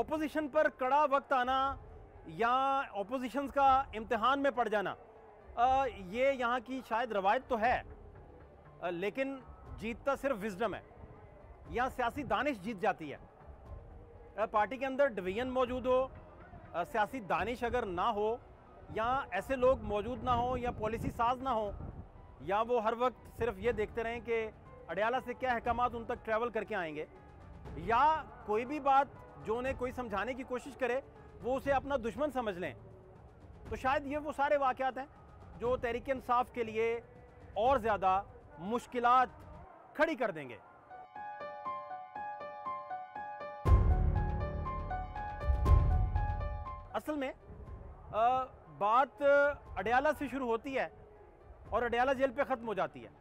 Opposition पर कड़ा वक्त आना या ऑपोजिशन का इम्तिहान में पड़ जाना, ये यहाँ की शायद रवायत तो है, लेकिन जीतता सिर्फ विजडम है। यहाँ सियासी दानिश जीत जाती है। पार्टी के अंदर डिवीजन मौजूद हो, सियासी दानिश अगर ना हो, या ऐसे लोग मौजूद ना हो, या पॉलिसी साज ना हो, या वो हर वक्त सिर्फ ये देखते रहें कि अडयाला से क्या अहकामात उन तक ट्रैवल करके आएंगे, या कोई भी बात जो उन्हें कोई समझाने की कोशिश करे वो उसे अपना दुश्मन समझ लें, तो शायद ये वो सारे वाक़यात हैं जो तहरीक इंसाफ के लिए और ज़्यादा मुश्किलात खड़ी कर देंगे। असल में बात अडयाला से शुरू होती है और अडयाला जेल पे ख़त्म हो जाती है।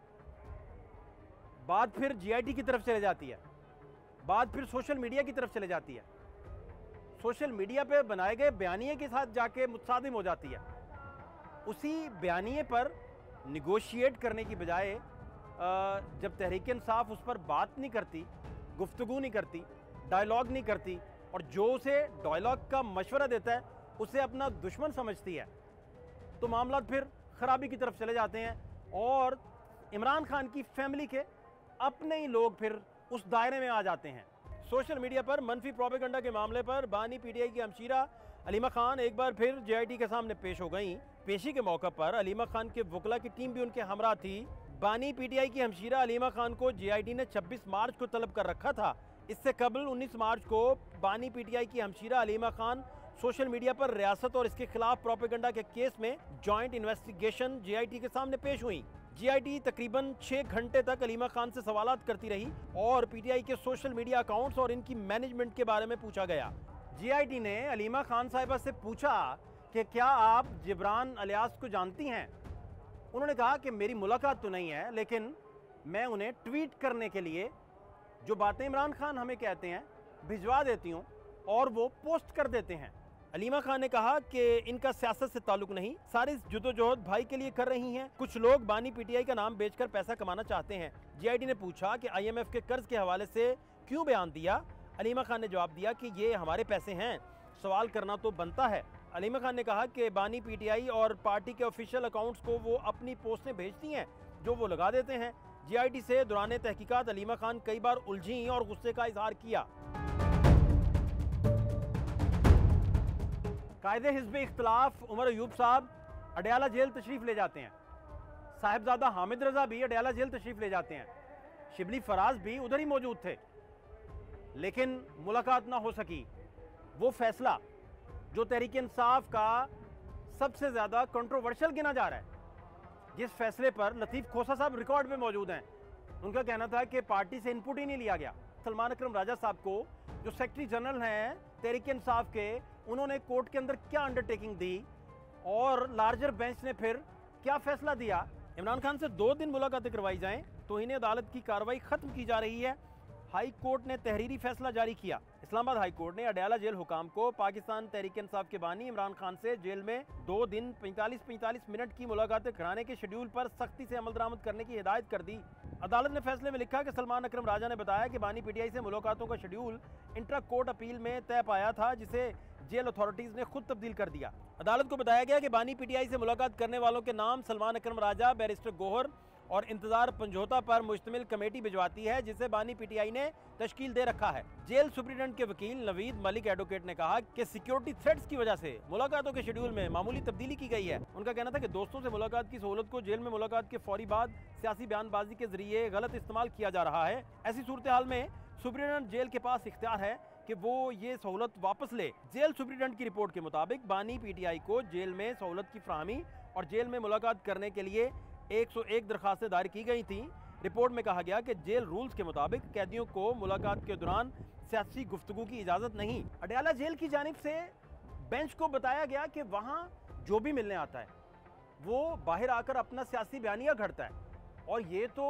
बात फिर जीआईटी की तरफ चले जाती है, बात फिर सोशल मीडिया की तरफ चले जाती है, सोशल मीडिया पे बनाए गए बयानिए के साथ जाके मुतसादिम हो जाती है। उसी बयानिए पर निगोशिएट करने की बजाय जब तहरीक इंसाफ उस पर बात नहीं करती, गुफ्तगू नहीं करती, डायलॉग नहीं करती, और जो उसे डायलॉग का मशवरा देता है उसे अपना दुश्मन समझती है, तो मामला फिर खराबी की तरफ चले जाते हैं और इमरान खान की फैमिली के अपने ही लोग फिर उस दायरे में आ जाते हैं। सोशल मीडिया पर मनफी प्रोपेगेंडा के मामले पर बानी पीटीआई की हमशीरा अलीमा खान एक बार फिर जेआईटी के सामने पेश हो गईं। पेशी के मौके पर अलीमा खान के वकला की टीम भी उनके हमरा थी। बानी पीटीआई की हमशीरा अलीमा खान को जेआईटी ने 26 मार्च को तलब कर रखा था। इससे कबल 19 मार्च को बानी पीटीआई की हमशीरा अलीमा खान सोशल मीडिया पर रियासत और इसके खिलाफ प्रोपेगेंडा के केस में जॉइंट इन्वेस्टिगेशन जेआईटी के सामने पेश हुई। जीआईटी तकरीबन 6 घंटे तक अलीमा खान से सवालात करती रही और पीटीआई के सोशल मीडिया अकाउंट्स और इनकी मैनेजमेंट के बारे में पूछा गया। जीआईटी ने अलीमा खान साहिबा से पूछा कि क्या आप जिब्रान अलियास को जानती हैं। उन्होंने कहा कि मेरी मुलाकात तो नहीं है, लेकिन मैं उन्हें ट्वीट करने के लिए जो बातें इमरान खान हमें कहते हैं भिजवा देती हूँ और वो पोस्ट कर देते हैं। अलीमा खान ने कहा कि इनका सियासत से ताल्लुक नहीं, सारी जुदोजहद भाई के लिए कर रही हैं। कुछ लोग बानी पीटीआई का नाम बेचकर पैसा कमाना चाहते हैं। जीआईटी ने पूछा कि आईएमएफ के कर्ज के हवाले से क्यों बयान दिया। अलीमा खान ने जवाब दिया कि ये हमारे पैसे हैं, सवाल करना तो बनता है। अलीमा खान ने कहा कि बानी पीटीआई और पार्टी के ऑफिशियल अकाउंट्स को वो अपनी पोस्टें भेजती हैं जो वो लगा देते हैं। जीआईटी से दौरान तहकीकात अलीमा खान कई बार उलझी और गुस्से का इजहार किया। कायदे हिज़्ब इख्तिलाफ उमर अयूब साहब अडयाला जेल तशरीफ ले जाते हैं। साहिबजादा हामिद रजा भी अडयाला जेल तशरीफ ले जाते हैं। शिबली फराज भी उधर ही मौजूद थे, लेकिन मुलाकात ना हो सकी। वो फैसला जो तहरीक इंसाफ का सबसे ज़्यादा कंट्रोवर्शियल गिना जा रहा है, जिस फैसले पर लतीफ़ खोसा साहब रिकॉर्ड में मौजूद हैं, उनका कहना था कि पार्टी से इनपुट ही नहीं लिया गया। सलमान अकरम राजा साहब को, जो सेक्रेटरी जनरल हैं तहरीक इंसाफ के, उन्होंने कोर्ट के अंदर क्या अंडरटेकिंग दी और लार्जर बेंच ने फिर क्या फैसला दिया। इमरान खान से 2 दिन मुलाकातें करवाई जाएं तो इन्हें अदालत की कार्रवाई खत्म की जा रही है। हाई कोर्ट ने तहरीरी फैसला जारी किया। इस्लामाबाद हाई कोर्ट ने अडयाला जेल हुकाम को पाकिस्तान तहरीक इंसाफ के बानी इमरान खान से जेल में 2 दिन 45-45 मिनट की मुलाकातें कराने के शेड्यूल पर सख्ती से अमल दरामद करने की हिदायत कर दी। अदालत ने फैसले में लिखा कि सलमान अकरम राजा ने बताया कि बानी पीटीआई से मुलाकातों का शेड्यूल इंट्रा कोर्ट अपील में तय पाया था, जिसे जेल अथॉरिटीज ने खुद तब्दील कर दिया। अदालत को बताया गया कि बानी पीटीआई से मुलाकात करने वालों के नाम सलमान अकरम राजा, बैरिस्टर गोहर और इंतजार पंजोता पर मुश्तमिल कमेटी भिजवाती है, जिसे बानी पीटीआई ने तश्कील दे रखा है। जेल सुप्रीडेंट के वकील नवीद मलिक एडवोकेट ने कहा कि सिक्योरिटी थ्रेट्स की वजह से मुलाकातों के शेड्यूल में मामूली तब्दीली की गई है। उनका कहना था कि दोस्तों से मुलाकात की सहूलत को जेल में मुलाकात के फौरी बाद सियासी बयानबाजी के जरिए गलत इस्तेमाल किया जा रहा है। ऐसी सूरत हाल में सुप्रीडेंट जेल के पास इख्तियार है कि वो ये सहूलत वापस ले। जेल सुप्रीडेंट की रिपोर्ट के मुताबिक बानी पीटीआई को जेल में सहूलत की फ्राहमी और जेल में मुलाकात करने के लिए 101 दरखास्तें दायर की गई थी। रिपोर्ट में कहा गया कि जेल रूल्स के मुताबिक कैदियों को मुलाकात के दौरान सियासी गुफ्तगू की इजाज़त नहीं। अडयाला जेल की जानिब से बेंच को बताया गया कि वहाँ जो भी मिलने आता है वो बाहर आकर अपना सियासी बयानिया घड़ता है, और ये तो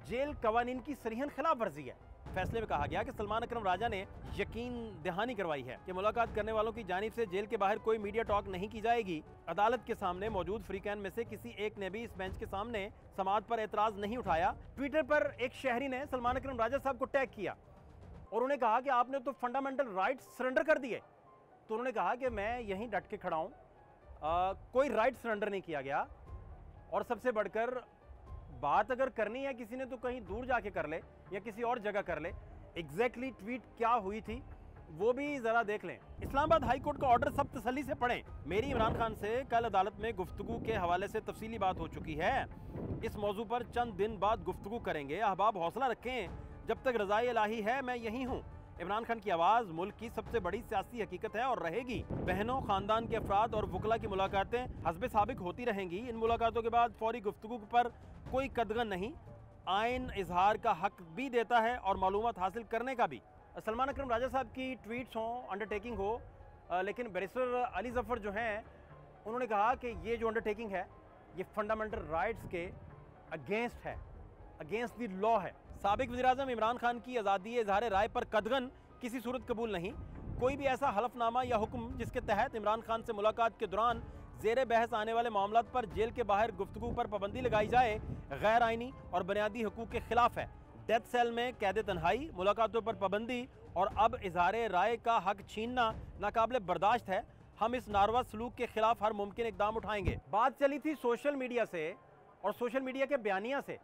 जेल कवानीन की सरीहन खिलाफ वर्जी है। फैसले में कहा गया कि सलमान अकरम राजा ने यकीन दहानी करवाई है कि मुलाकात करने वालों की जानिब से जेल के बाहर कोई मीडिया टॉक नहीं की जाएगी। अदालत के सामने मौजूद फ्रीकैन में से किसी एक ने भी इस बेंच के सामने समाअत पर एतराज नहीं उठाया। ट्विटर पर एक शहरी ने सलमान अकरम राजा साहब को टैग किया और उन्होंने कहा कि आपने तो फंडामेंटल राइट्स सरेंडर कर दिए। तो उन्होंने कहा कि मैं यहीं डट के खड़ा हूँ, कोई राइट सरेंडर नहीं किया गया, और सबसे बढ़कर बात अगर करनी है किसी ने तो कहीं दूर जाके कर ले या किसी और जगह कर ले। एग्जैक्टली ट्वीट क्या हुई थी वो भी जरा देख लें। इस्लामाबाद हाई कोर्ट का ऑर्डर सब तसल्ली से पढ़ें। मेरी इमरान खान से कल अदालत में गुफ्तगू के हवाले से तफसीली बात हो चुकी है। इस मौजू पर चंद दिन बाद गुफ्तगू करेंगे। अहबाब हौसला रखें, जब तक रज़ाए इलाही है मैं यहीं हूँ। इमरान खान की आवाज़ मुल्क की सबसे बड़ी सियासी हकीकत है और रहेगी। बहनों, खानदान के अफराद और वकला की मुलाकातें हस्बे साबिक होती रहेंगी। इन मुलाकातों के बाद फौरी गुफ्तगू पर कोई कदगन नहीं। आइन इजहार का हक भी देता है और मालूमात हासिल करने का भी। सलमान अकरम राजा साहब की ट्वीट्स हों, अंडरटेकिंग हो, लेकिन बैरिस्टर अली जफ़र जो हैं उन्होंने कहा कि ये जो अंडरटेकिंग है ये फंडामेंटल राइट्स के अगेंस्ट है, अगेंस्ट द लॉ है। साबिक वज़ीर-ए-आज़म इमरान खान की आज़ादी इज़हार राय पर कदगन किसी सूरत कबूल नहीं। कोई भी ऐसा हलफनामा या हुक्म जिसके तहत इमरान खान से मुलाकात के दौरान ज़ेरे बहस आने वाले मामलात पर जेल के बाहर गुफ्तगू पर पाबंदी लगाई जाए, गैर आइनी और बुनियादी हकूक़ के खिलाफ है। डेथ सेल में कैद तन्हाई, मुलाकातों पर पाबंदी और अब इज़हार राय का हक छीनना नाकाबिल बर्दाश्त है। हम इस नारवा सलूक के खिलाफ हर मुमकिन इकदाम उठाएंगे। बात चली थी सोशल मीडिया से और सोशल मीडिया के बयानिया से।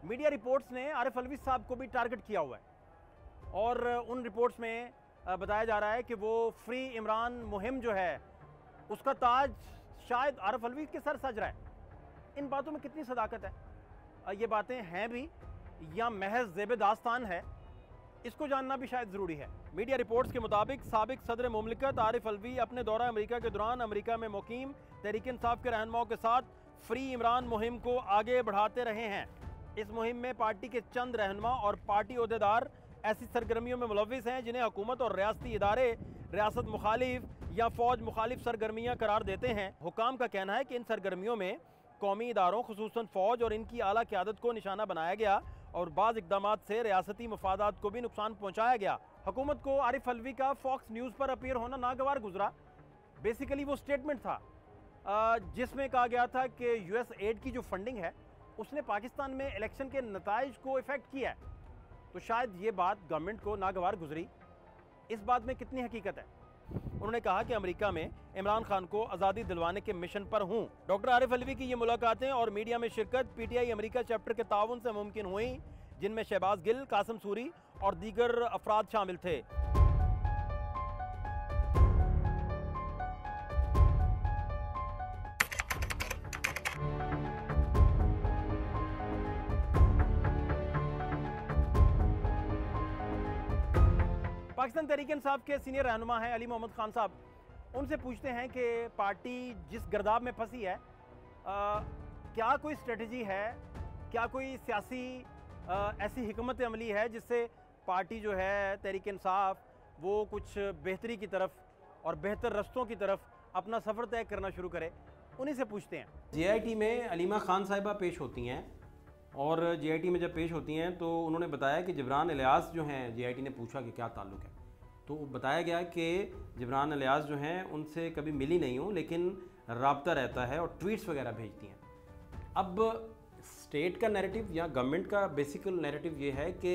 मीडिया रिपोर्ट्स ने आरिफ अलवी साहब को भी टारगेट किया हुआ है और उन रिपोर्ट्स में बताया जा रहा है कि वो फ्री इमरान मुहिम जो है उसका ताज शायद आरिफ अलवी के सर सज रहा है। इन बातों में कितनी सदाकत है, ये बातें हैं भी या महज ज़ेब दास्तान है, इसको जानना भी शायद ज़रूरी है। मीडिया रिपोर्ट्स के मुताबिक साबिक सदर मुमलिकत आरिफ अलवी अपने दौरा अमेरिका के दौरान अमेरिका में मुकीम तहरीक इंसाफ के रहनुमाओं के साथ फ्री इमरान मुहिम को आगे बढ़ाते रहे हैं। इस मुहिम में पार्टी के चंद रहनुमा और पार्टी ओहदेदार ऐसी सरगर्मियों में मुलव्विस हैं जिन्हें हुकूमत और रियासती इदारे रियासत मुखालिफ या फ़ौज मुखालिफ सरगर्मियाँ करार देते हैं। हुकाम का कहना है कि इन सरगर्मियों में कौमी इदारों खुसूसन फ़ौज और इनकी आला क़यादत को निशाना बनाया गया और बाज़ इक़दामात से रियासती मफादात को भी नुकसान पहुँचाया गया। हुकूमत को आरिफ अलवी का फॉक्स न्यूज़ पर अपीयर होना नागवार गुजरा। बेसिकली वो स्टेटमेंट था जिसमें कहा गया था कि US एड की जो फंडिंग है उसने पाकिस्तान में इलेक्शन के नताइज को इफ़ेक्ट किया है। तो शायद ये बात गवर्नमेंट को नागवार गुजरी। इस बात में कितनी हकीकत है? उन्होंने कहा कि अमेरिका में इमरान खान को आज़ादी दिलवाने के मिशन पर हूँ। डॉक्टर आरिफ अलवी की ये मुलाकातें और मीडिया में शिरकत PTI अमेरिका चैप्टर के ताउन से मुमकिन हुई, जिनमें शहबाज गिल, कासिम सूरी और दीगर अफराद शामिल थे। पाकिस्तान तहरीक इंसाफ के सीनियर रहनुमा हैं अली मोहम्मद खान साहब। उनसे पूछते हैं कि पार्टी जिस गर्दाब में फंसी है, क्या कोई स्ट्रेटजी है, क्या कोई सियासी ऐसी हिकमत अमली है जिससे पार्टी जो है तहरीक इंसाफ वो कुछ बेहतरी की तरफ और बेहतर रस्तों की तरफ अपना सफ़र तय करना शुरू करे? उन्हीं से पूछते हैं। JIT में अलीमा खान साहिबा पेश होती हैं और JIT में जब पेश होती हैं तो उन्होंने बताया कि जिब्रान इलियास जो हैं, JIT ने पूछा कि क्या ताल्लुक़ है, तो बताया गया कि जिब्रान इलियास जो हैं उनसे कभी मिली नहीं हूँ लेकिन राब्ता रहता है और ट्वीट्स वगैरह भेजती हैं। अब स्टेट का नैरेटिव या गवर्नमेंट का बेसिकल नैरेटिव ये है कि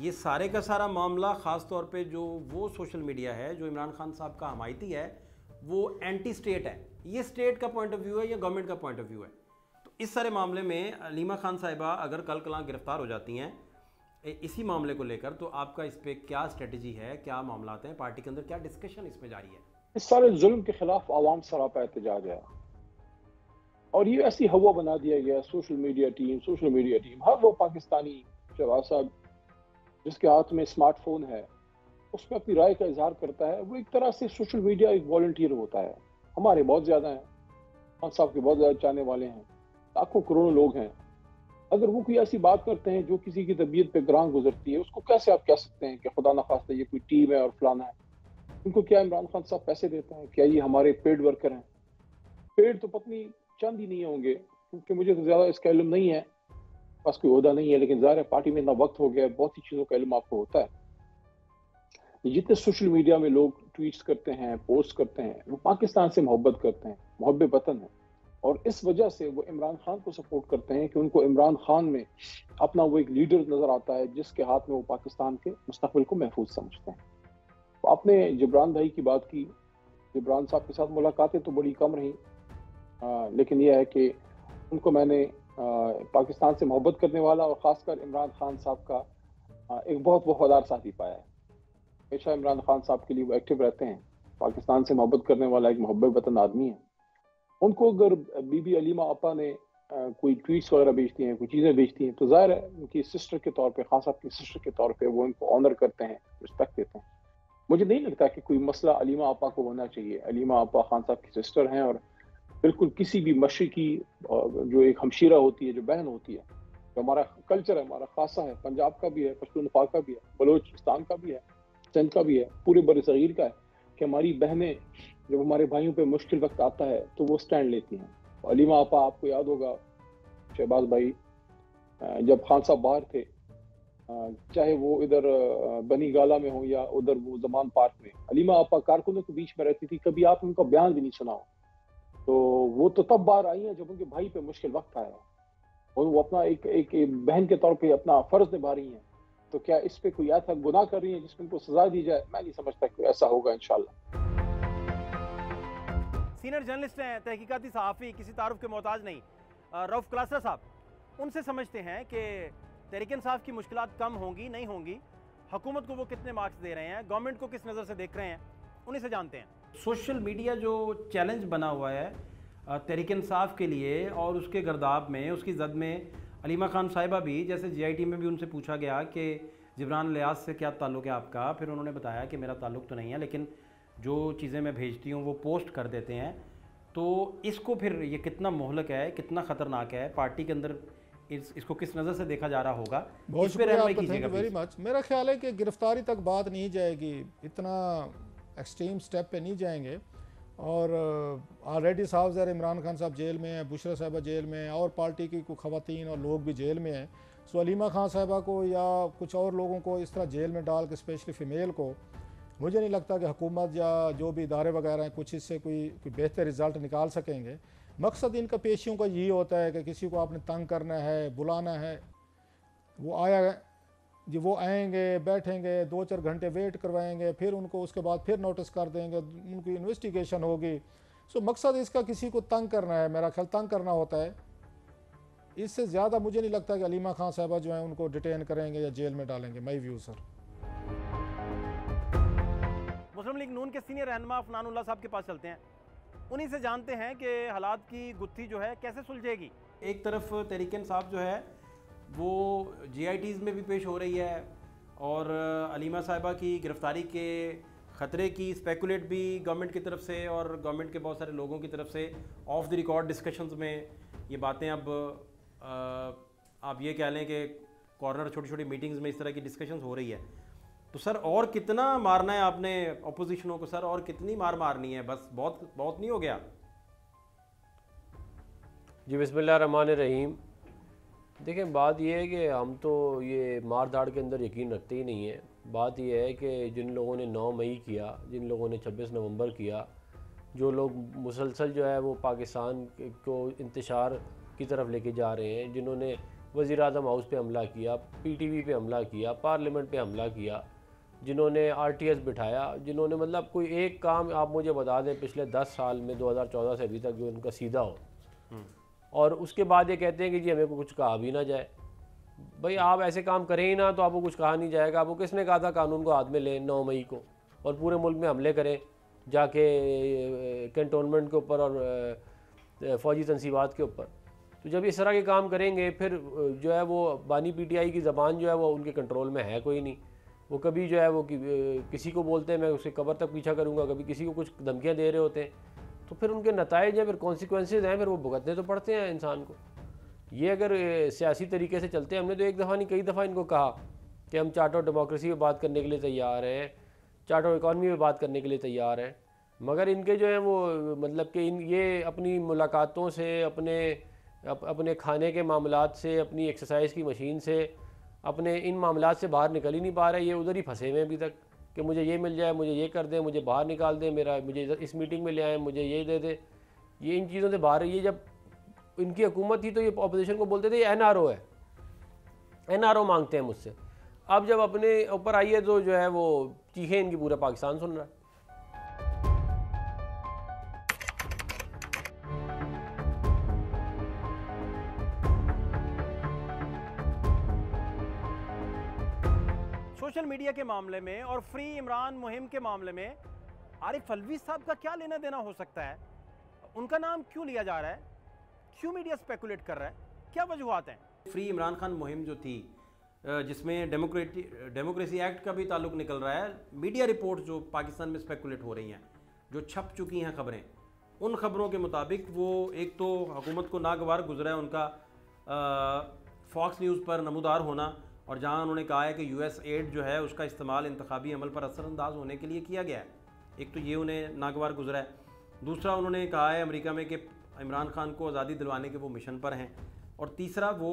ये सारे का सारा मामला ख़ास तौर पे जो वो सोशल मीडिया है जो इमरान खान साहब का हमायती है वो एंटी स्टेट है। ये स्टेट का पॉइंट ऑफ व्यू है या गवर्नमेंट का पॉइंट ऑफ व्यू है? तो इस सारे मामले में अलीमा खान साहिबा अगर कल कलां गिरफ़्तार हो जाती हैं इसी मामले को लेकर, तो आपका इस पे क्या स्ट्रेटजी है, क्या मामलात हैं, पार्टी के अंदर क्या डिस्कशन इसमें जारी है? इस सारे जुल्म के खिलाफ आवाम सरापा एहतजाज है और ये ऐसी हवा बना दिया गया सोशल मीडिया टीम हर वो पाकिस्तानी शहबाज साहब जिसके हाथ में स्मार्टफोन है उस पर अपनी राय का इजहार करता है। वो एक तरह से सोशल मीडिया एक वॉलंटियर होता है। हमारे बहुत ज़्यादा हैं, खान साहब के बहुत ज़्यादा चाहने वाले हैं, लाखों करोड़ों लोग हैं। अगर वो कोई ऐसी बात करते हैं जो किसी की तबीयत पे ग्रां गुजरती है, उसको कैसे आप कह सकते हैं कि खुदा न खास्ता ये कोई टीम है और फलाना है? इनको क्या इमरान खान साहब पैसे देते हैं? क्या ये हमारे पेड वर्कर हैं? पेड तो पत्नी चंद ही नहीं होंगे, क्योंकि मुझे तो ज़्यादा इसका इल्म नहीं है, बस कोई ओहदा नहीं है, लेकिन ज़ाहिर है पार्टी में इतना वक्त हो गया है, बहुत सी चीज़ों का इल्म आपको होता है। जितने सोशल मीडिया में लोग ट्वीट्स करते हैं, पोस्ट करते हैं, वो पाकिस्तान से मोहब्बत करते हैं, मुहब्बे वतन है। और इस वजह से वो इमरान खान को सपोर्ट करते हैं कि उनको इमरान खान में अपना वो एक लीडर नजर आता है जिसके हाथ में वो पाकिस्तान के मुस्तकबिल को महफूज समझते हैं। तो आपने जिब्रान भाई की बात की, जिब्रान साहब के साथ मुलाकातें तो बड़ी कम रही, लेकिन यह है कि उनको मैंने पाकिस्तान से मोहब्बत करने वाला और ख़ासकर इमरान खान साहब का एक बहुत वफादार साथी पाया है। हमेशा इमरान खान साहब के लिए वो एक्टिव रहते हैं। पाकिस्तान से मोहब्बत करने वाला एक मोहब्बत वतन आदमी है। उनको अगर बीबी अलीमा आपा ने कोई ट्वीट्स वगैरह भेजती हैं, कोई चीज़ें भेजती हैं, तो जाहिर है उनकी सिस्टर के तौर पे, खान साहब की सिस्टर के तौर पे वो उनको ऑनर करते हैं, रिस्पेक्ट देते हैं। मुझे नहीं लगता कि कोई मसला अलीमा आपा को होना चाहिए। अलीमा आपा खान साहब की सिस्टर हैं और बिल्कुल किसी भी मशरिकी जो एक हमशीरा होती है, जो बहन होती है, जो हमारा कल्चर है, हमारा खासा है, पंजाब का भी है, पश्तूनख्वा का भी है, बलोचिस्तान का भी है, सिंध का भी है, पूरे बर सगीर का है, कि हमारी बहनें जब हमारे भाइयों पे मुश्किल वक्त आता है तो वो स्टैंड लेती हैं। अलीमा आपा, आपको याद होगा शहबाज भाई, जब खान साहब बाहर थे, चाहे वो इधर बनी गाला में हो या उधर वो जमान पार्क में, अलीमा आपा कारकुनों के बीच में रहती थी। कभी आप उनका बयान भी नहीं सुना हो। तो वो तो तब बाहर आई हैं जब उनके भाई पे मुश्किल वक्त आया और वो अपना एक बहन के तौर पे अपना फर्ज निभा रही हैं। तो क्या इस पे कोई ऐसा गुनाह कर रही है जिसमें उनको सजा दी जाए? मैं नहीं समझता कि ऐसा होगा इंशाल्लाह। सीनियर जर्नलिस्ट हैं, तहकीकाती सहाफ़ी, किसी तारुफ के मोहताज नहीं, रऊफ क्लासर साहब, उनसे समझते हैं कि तहरीक इंसाफ की मुश्किलात कम होंगी नहीं होंगी, हुकूमत को वो कितने मार्क्स दे रहे हैं, गवर्नमेंट को किस नज़र से देख रहे हैं, उन्हीं से जानते हैं। सोशल मीडिया जो चैलेंज बना हुआ है तहरीक इंसाफ के लिए और उसके गर्दाब में, उसकी जद में अलीमा खान साहिबा भी, जैसे GIT में भी उनसे पूछा गया कि जिब्रान लियाज से क्या ताल्लुक़ है आपका, फिर उन्होंने बताया कि मेरा ताल्लुक़ तो नहीं है, लेकिन जो चीज़ें मैं भेजती हूँ वो पोस्ट कर देते हैं। तो इसको फिर ये कितना मोहलक है, कितना ख़तरनाक है, पार्टी के अंदर इसको किस नज़र से देखा जा रहा होगा? बहुत इस पे शुक्रिया रहनुमाई आपका, कीजिएगा thank you very please. Much. मेरा ख्याल है कि गिरफ्तारी तक बात नहीं जाएगी, इतना एक्सट्रीम स्टेप पे नहीं जाएंगे। और ऑलरेडी साहब ज़र इमरान खान साहब जेल में हैं, बुशरा साहिबा जेल में हैं, और पार्टी की कुछ ख़वातीन और लोग भी जेल में हैं। सो अलीमा खान साहिबा को या कुछ और लोगों को इस तरह जेल में डाल के, स्पेशली फ़ीमेल को, मुझे नहीं लगता कि हुकूमत या जो भी इदारे वगैरह हैं कुछ इससे कोई बेहतर रिज़ल्ट निकाल सकेंगे। मकसद इनका पेशियों का यही होता है कि किसी को आपने तंग करना है, बुलाना है, वो आया जी, वो आएंगे, बैठेंगे, 2-4 घंटे वेट करवाएंगे, फिर उनको उसके बाद फिर नोटिस कर देंगे, उनकी इन्वेस्टिगेशन होगी। सो मकसद इसका किसी को तंग करना है, मेरा ख्याल तंग करना होता है। इससे ज़्यादा मुझे नहीं लगता कि अलीमा खान साहिबा जो है उनको डिटेन करेंगे या जेल में डालेंगे। My view sir. Muslim League Noon के सीनियर रहनुमा अफनानुल्लाह साहब के पास चलते हैं, उन्हीं से जानते हैं कि हालात की गुत्थी जो है कैसे सुलझेगी। एक तरफ तहरीक इंसाफ जो है वो GITs में भी पेश हो रही है और अलीमा साहिबा की गिरफ्तारी के ख़तरे की स्पेकुलेट भी गवर्नमेंट की तरफ से और गवर्नमेंट के बहुत सारे लोगों की तरफ से ऑफ द रिकॉर्ड डिस्कशंस में ये बातें अब आप ये कह लें कि कॉर्नर छोटी छोटी मीटिंग्स में इस तरह की डिस्कशंस हो रही है। तो सर और कितना मारना है आपने अपोजिशनों को सर, और कितनी मार मारनी है? बस बहुत नहीं हो गया? जी बिस्मिल्लाह रहमान रहीम। देखें, बात यह है कि हम तो ये मार धाड़ के अंदर यकीन रखते ही नहीं है। बात यह है कि जिन लोगों ने 9 मई किया, जिन लोगों ने 26 नवंबर किया, जो लोग मुसलसल जो है वो पाकिस्तान को इंतशार की तरफ लेके जा रहे हैं, जिन्होंने वज़ीर-ए-आज़म हाउस पे हमला किया, PTV पे हमला किया, पार्लियामेंट पे हमला किया, जिन्होंने RTS बिठाया, जिन्होंने मतलब कोई एक काम आप मुझे बता दें पिछले 10 साल में 2014 से अभी तक जो उनका सीधा हो, और उसके बाद ये कहते हैं कि जी हमें को कुछ कहा भी ना जाए। भाई आप ऐसे काम करें ही ना तो आपको कुछ कहा नहीं जाएगा। आपको किसने कहा था कानून को हाथ में लें 9 मई को और पूरे मुल्क में हमले करें जाके कैंटोनमेंट के ऊपर और फ़ौजी तनसीबात के ऊपर? तो जब इस तरह के काम करेंगे फिर जो है वो बानी PTI की ज़बान जो है वो उनके कंट्रोल में है कोई नहीं। वो कभी जो है वो किसी को बोलते हैं मैं उसके कब्र तक पीछा करूँगा, कभी किसी को कुछ धमकियाँ दे रहे होते हैं, तो फिर उनके नताइज हैं, फिर कॉन्सिक्वेंसेज हैं, फिर वो भुगतने तो पड़ते हैं इंसान को। ये अगर सियासी तरीके से चलते हैं, हमने तो एक दफ़ा नहीं कई दफ़ा इनको कहा कि हम चार्ट ऑफ डेमोक्रेसी पे बात करने के लिए तैयार हैं, चार्ट ऑफ इकॉनमी पे बात करने के लिए तैयार हैं, मगर इनके जो है वो मतलब कि ये अपनी मुलाकातों से, अपने खाने के मामलात से, अपनी एक्सरसाइज की मशीन से, अपने इन मामलात से बाहर निकल ही नहीं पा रहे। ये उधर ही फंसे हुए हैं अभी तक कि मुझे ये मिल जाए, मुझे ये कर दें, मुझे बाहर निकाल दें, मुझे इस मीटिंग में ले आएँ, मुझे ये दे दे। ये इन चीज़ों से बाहर, ये जब इनकी हुकूमत थी तो ये अपोजिशन को बोलते थे ये NRO है, NRO मांगते हैं मुझसे। अब जब अपने ऊपर आई है तो जो है वो चीखें इनकी पूरा पाकिस्तान सुन रहा है। सोशल मीडिया के मामले में और फ्री इमरान मुहिम के मामले में आरिफ अलवी साहब का क्या लेना देना हो सकता है? उनका नाम क्यों लिया जा रहा है? क्यों मीडिया स्पेकुलेट कर रहा है? क्या वजूहात हैं? फ्री इमरान खान मुहिम जो थी, जिसमें डेमोक्रेसी एक्ट का भी ताल्लुक निकल रहा है, मीडिया रिपोर्ट जो पाकिस्तान में स्पेकुलेट हो रही हैं, जो छप चुकी हैं खबरें, उन खबरों के मुताबिक वो एक तो हुकूमत को नागवार गुजरा है उनका फॉक्स न्यूज़ पर नमूदार होना, और जहां उन्होंने कहा है कि US एड जो है उसका इस्तेमाल इंतखाबी अमल पर असरअंदाज होने के लिए किया गया है। एक तो ये उन्हें नागवार गुजरा है। दूसरा उन्होंने कहा है अमेरिका में कि इमरान खान को आज़ादी दिलवाने के वो मिशन पर हैं। और तीसरा वो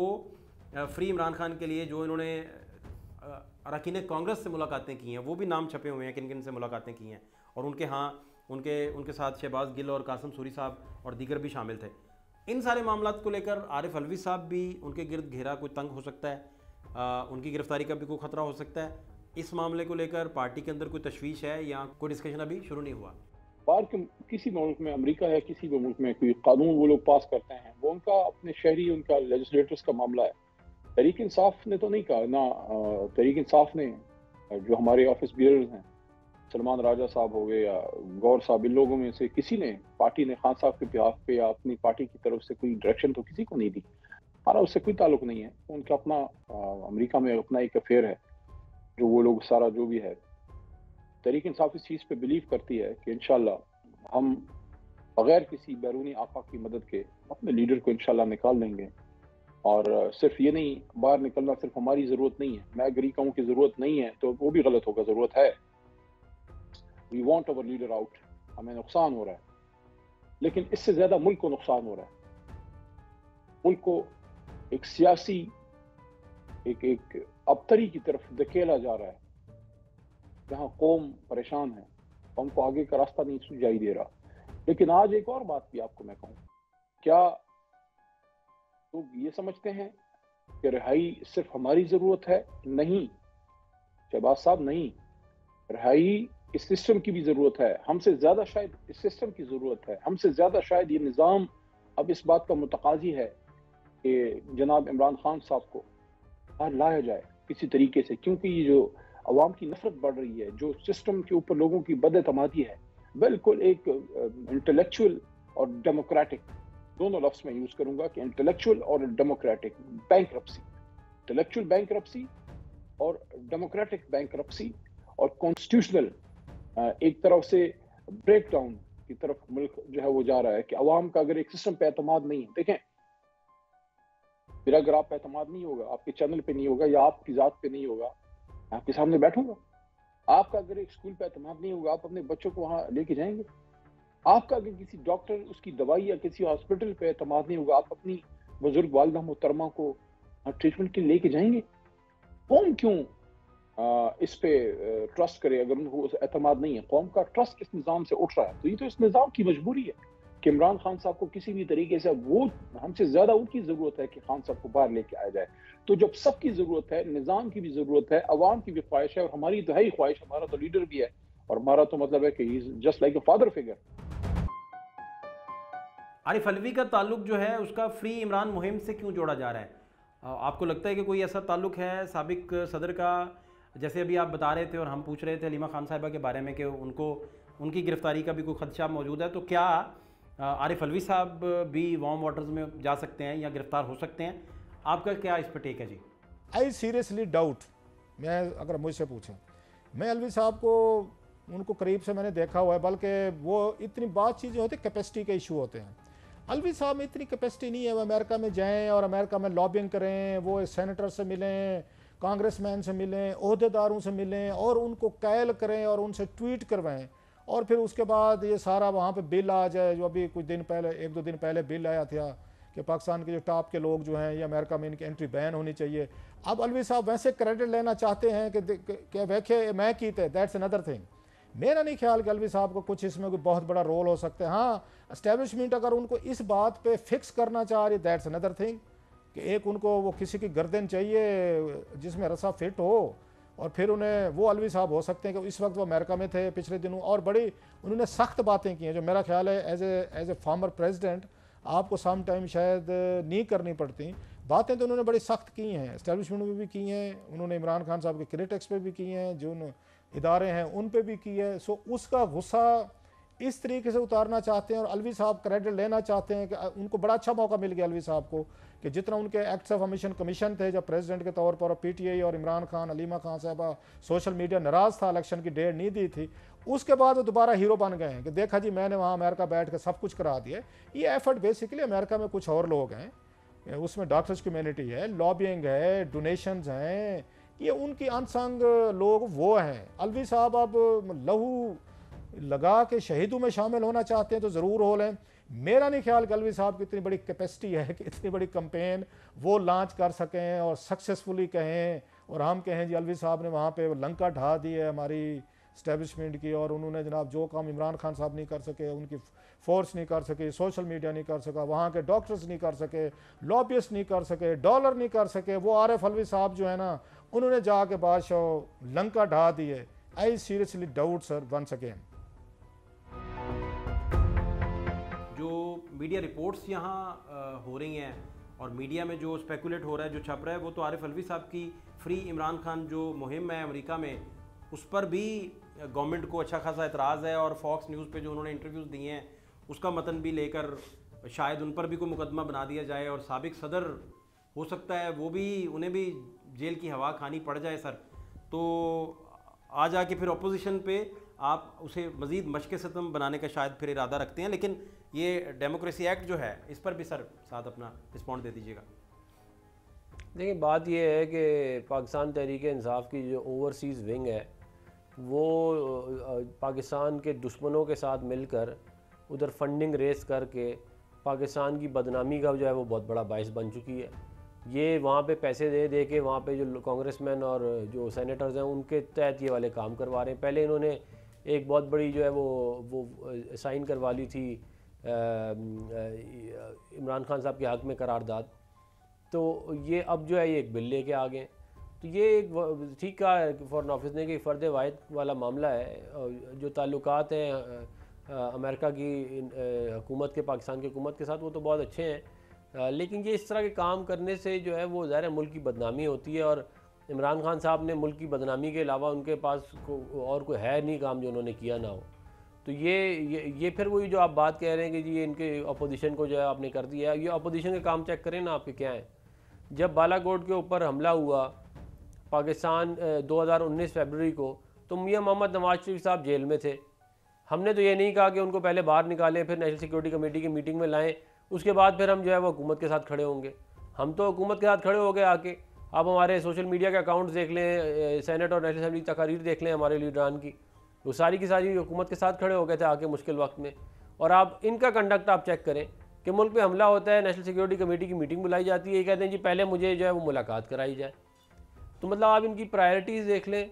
फ्री इमरान खान के लिए जो इन्होंने अरकान कांग्रेस से मुलाकातें की हैं, वो भी नाम छपे हुए हैं किन किन से मुलाकातें की हैं, और उनके साथ शहबाज गिल और कासिम सूरी साहब और दीगर भी शामिल थे। इन सारे मामलात को लेकर आरिफ अलवी साहब भी उनके गिर्द घेरा कोई तंग हो सकता है, उनकी गिरफ्तारी का भी कोई ख़तरा हो सकता है। इस मामले को लेकर पार्टी के अंदर कोई तशवीश है या कोई डिस्कशन अभी शुरू नहीं हुआ? बाहर के किसी मुल्क में, अमेरिका है किसी भी मुल्क में, कोई कानून वो लोग पास करते हैं, वो उनका अपने शहरी, उनका लेजिस्लेटर्स का मामला है। तहरीक इंसाफ ने तो नहीं कहा ना, तहरीक इंसाफ ने जो हमारे ऑफिस बियरर्स हैं, सलमान राजा साहब हो गए या गौर साहब, इन लोगों में से किसी ने, पार्टी ने खान साहब के बिहाफ पे या अपनी पार्टी की तरफ से कोई डायरेक्शन तो किसी को नहीं दी। हमारा उससे कोई ताल्लुक नहीं है। उनका अपना अमेरिका में अपना एक अफेयर है, जो वो लोग सारा जो भी है। तहरीक इंसाफ इस चीज़ पे बिलीव करती है कि इंशाल्लाह हम बगैर किसी बैरूनी आफाक की मदद के अपने लीडर को इंशाल्लाह निकाल देंगे। और सिर्फ ये नहीं, बाहर निकलना सिर्फ हमारी ज़रूरत नहीं है। मैं अगर ये कहूँ कि ज़रूरत नहीं है तो वो भी गलत होगा, ज़रूरत है। We want our leader out. हमें नुकसान हो रहा है, लेकिन इससे ज़्यादा मुल्क को नुकसान हो रहा है। मुल्क को एक सियासी एक अबतरी की तरफ धकेला जा रहा है, जहां कौम परेशान है, कौम को आगे का रास्ता नहीं सुझाई दे रहा। लेकिन आज एक और बात भी आपको मैं कहूँ, क्या लोग ये समझते हैं कि रिहाई सिर्फ हमारी जरूरत है? नहीं शहबाज साहब, नहीं। रिहाई इस सिस्टम की भी जरूरत है। हमसे ज्यादा शायद इस सिस्टम की जरूरत है। हमसे ज्यादा शायद ये निज़ाम अब इस बात का मुतकाजी है कि जनाब इमरान खान साहब को बाहर लाया जाए किसी तरीके से, क्योंकि ये जो अवाम की नफरत बढ़ रही है, जो सिस्टम के ऊपर लोगों की बदएतमादी है, बिल्कुल एक इंटेलेक्चुअल और डेमोक्रेटिक, दोनों लफ्ज़ में यूज करूंगा कि इंटेलेक्चुअल और डेमोक्रेटिक बैंकरप्सी, इंटेलेक्चुअल बैंकरप्सी और डेमोक्रेटिक बैंकरप्सी और कॉन्स्टिट्यूशनल एक तरफ से ब्रेकडाउन की तरफ मुल्क जो है वो जा रहा है। कि अवाम का अगर एक सिस्टम पे एतमाद नहीं है, देखें फिर अगर आप पे एतमाद नहीं होगा, आपके चैनल पे नहीं होगा या आपकी जात पे नहीं होगा, आपके सामने बैठूंगा। आपका अगर एक स्कूल पे एतमाद नहीं होगा, आप अपने बच्चों को वहां लेके जाएंगे। आपका अगर किसी डॉक्टर, उसकी दवाई या किसी हॉस्पिटल पे एतमाद नहीं होगा, आप अपनी बुजुर्ग वालिदा मोहतरमा को ट्रीटमेंट के लिए लेके जाएंगे। कौम क्यों इस पे ट्रस्ट करे अगर उनको एतमाद नहीं है? कौम का ट्रस्ट इस निज़ाम से उठ रहा है, तो ये तो इस निज़ाम की मजबूरी है कि इमरान खान साहब को किसी भी तरीके से, वो हमसे ज्यादा उनकी जरूरत है कि खान साहब को बाहर लेके आया जाए। तो जब सबकी जरूरत है, निज़ाम की भी जरूरत है, अवाम की भी ख्वाहिश है, और हमारी तो है ही ख्वाहिश, हमारा तो लीडर भी है, और हमारा तो मतलब है कि he is just like a father figure. Arif Alvi का ताल्लुक जो है उसका फ्री इमरान मुहिम से क्यों जोड़ा जा रहा है? आपको लगता है कि कोई ऐसा ताल्लुक है साबिक सदर का, जैसे अभी आप बता रहे थे और हम पूछ रहे थे हलीमा खान साहिबा के बारे में कि उनकी गिरफ्तारी का भी कोई खदशा मौजूद है, तो क्या आरिफ अलवी साहब भी वार्म वाटर्स में जा सकते हैं या गिरफ्तार हो सकते हैं? आपका क्या इस पर टेक है जी? आई सीरियसली डाउट, मैं अगर मुझसे पूछें, मैं अलवी साहब को उनको करीब से मैंने देखा हुआ है, बल्कि वो इतनी बात चीज़ें होती, कैपेसिटी के इशू होते हैं। अलवी साहब में इतनी कैपेसिटी नहीं है वो अमेरिका में जाएं और अमेरिका में लॉबिंग करें, वो सेनेटर से मिलें, कांग्रेसमैन से मिलें, ओहदेदारों से मिलें और उनको कैल करें और उनसे ट्वीट करवाएं, और फिर उसके बाद ये सारा वहाँ पे बिल आ जाए, जो अभी कुछ दिन पहले, 1-2 दिन पहले बिल आया था कि पाकिस्तान के जो टॉप के लोग जो हैं ये अमेरिका में इनकी एंट्री बैन होनी चाहिए। अब अलवी साहब वैसे क्रेडिट लेना चाहते हैं कि वेखे मैं कीते, दैट्स अनदर थिंग। मेरा नहीं ख्याल कि अलवी साहब को कुछ इसमें कोई बहुत बड़ा रोल हो सकता है। हाँ, एस्टेब्लिशमेंट अगर उनको इस बात पे फिक्स करना चाह रही, दैट्स अनदर थिंग, कि एक उनको वो किसी की गर्दन चाहिए जिसमें रस्सा फिट हो, और फिर उन्हें वो अलवी साहब हो सकते हैं कि इस वक्त वो अमेरिका में थे पिछले दिनों, और बड़ी उन्होंने सख्त बातें की हैं जो मेरा ख्याल है एज ए फॉर्मर प्रेसिडेंट आपको सम टाइम शायद नहीं करनी पड़ती। बातें तो उन्होंने बड़ी सख्त की हैं, एस्टेब्लिशमेंट में भी की हैं, उन्होंने इमरान खान साहब के क्रिटिक्स पे भी की हैं, जो इदारे हैं उन पे भी की है। सो उसका गुस्सा इस तरीके से उतारना चाहते हैं और अलवी साहब क्रेडिट लेना चाहते हैं कि उनको बड़ा अच्छा मौका मिल गया अलवी साहब को, कि जितना उनके एक्ट्स ऑफ अमिशन कमीशन थे जब प्रेसिडेंट के तौर पर, पीटीआई और इमरान खान, अलीमा खान साहबा, सोशल मीडिया नाराज़ था, इलेक्शन की डेट नहीं दी थी, उसके बाद वो दोबारा हीरो बन गए हैं कि देखा जी मैंने वहाँ अमेरिका बैठ कर सब कुछ करा दिया। ये एफर्ट बेसिकली अमेरिका में कुछ और लोग हैं, उसमें डॉक्टर्स कम्युनिटी है, लॉबिंग है, डोनेशंस हैं, ये उनकी अनसंग लोग वो हैं। अलवी साहब अब लहू लगा के शहीदों में शामिल होना चाहते हैं तो ज़रूर हो लें। मेरा नहीं ख्याल कि अलवी साहब की इतनी बड़ी कैपेसिटी है कि इतनी बड़ी कंपेन वो लॉन्च कर सकें और सक्सेसफुली कहें और हम कहें जी अलवी साहब ने वहाँ पे लंका ढा दी है हमारी इस्टेब्लिशमेंट की, और उन्होंने जनाब जो काम इमरान खान साहब नहीं कर सके, उनकी फोर्स नहीं कर सके, सोशल मीडिया नहीं कर सका, वहाँ के डॉक्टर्स नहीं कर सके, लॉबियस्ट नहीं कर सके, डॉलर नहीं कर सके, वो आरिफ अलवी साहब जो है ना उन्होंने जाके बादशाह लंका ढा दी है। I seriously doubt sir once again. जो मीडिया रिपोर्ट्स यहाँ हो रही हैं और मीडिया में जो स्पेकुलेट हो रहा है, जो छप रहा है, वो तो आरिफ अलवी साहब की फ्री इमरान खान जो मुहिम है अमेरिका में, उस पर भी गवर्नमेंट को अच्छा खासा एतराज़ है, और फॉक्स न्यूज़ पे जो उन्होंने इंटरव्यूज़ दिए हैं उसका मतन भी लेकर शायद उन पर भी कोई मुकदमा बना दिया जाए, और साबिक सदर हो सकता है वो भी, उन्हें भी जेल की हवा खानी पड़ जाए सर। तो आ जाके फिर अपोजिशन पे आप उसे मज़ीद मशक़ सितम बनाने का शायद फिर इरादा रखते हैं, लेकिन ये डेमोक्रेसी एक्ट जो है इस पर भी सर साथ अपना रिस्पॉन्ड दे दीजिएगा। देखिए बात यह है कि पाकिस्तान तहरीक इंसाफ की जो ओवरसीज़ विंग है वो पाकिस्तान के दुश्मनों के साथ मिलकर उधर फंडिंग रेस करके पाकिस्तान की बदनामी का जो है वो बहुत बड़ा बाइस बन चुकी है। ये वहाँ पे पैसे दे दे के वहाँ पे जो कांग्रेसमैन और जो सेनेटर्स हैं उनके तहत ये वाले काम करवा रहे हैं। पहले इन्होंने एक बहुत बड़ी जो है वो साइन करवा ली थी इमरान खान साहब के हक़ में करारदाद, तो ये अब जो है ये एक बिल लेके आ गए। तो ये एक ठीक कहा फॉरेन ऑफिस ने कि फ़र्द वाहिद वाला मामला है। जो ताल्लुकात हैं अमेरिका की हुकूमत के पाकिस्तान की हुकूमत के साथ वो तो बहुत अच्छे हैं, लेकिन ये इस तरह के काम करने से जो है वो ज़ाहिर मुल्क की बदनामी होती है, और इमरान खान साहब ने मुल्क की बदनामी के अलावा उनके पास और कोई है नहीं काम जो उन्होंने किया ना हो। तो ये फिर वही जो आप बात कह रहे हैं कि जी ये इनके अपोजिशन को जो है आपने कर दिया, ये अपोजिशन के काम चेक करें ना आपके क्या हैं। जब बालाकोट के ऊपर हमला हुआ पाकिस्तान 2019 फरवरी को, तो मियां मोहम्मद नवाज शरीफ साहब जेल में थे। हमने तो ये नहीं कहा कि उनको पहले बाहर निकालें फिर नेशनल सिक्योरिटी कमेटी की मीटिंग में लाएं, उसके बाद फिर हम जो है वो हुकूमत के साथ खड़े होंगे। हम तो हुकूमत के साथ खड़े हो गए आके। आप हमारे सोशल मीडिया के अकाउंट्स देख लें, सेनेट और नेशनल असेंबली तकारीर देख लें हमारे लीडरान की, वो सारी की सारी हुकूमत के साथ खड़े हो गए थे आके मुश्किल वक्त में। और आप इनका कंडक्ट आप चेक करें कि मुल्क पे हमला होता है, नेशनल सिक्योरिटी कमेटी की मीटिंग बुलाई जाती है, ये कहते हैं जी पहले मुझे जो है वो मुलाकात कराई जाए। तो मतलब आप इनकी प्रायोरिटीज़ देख लें,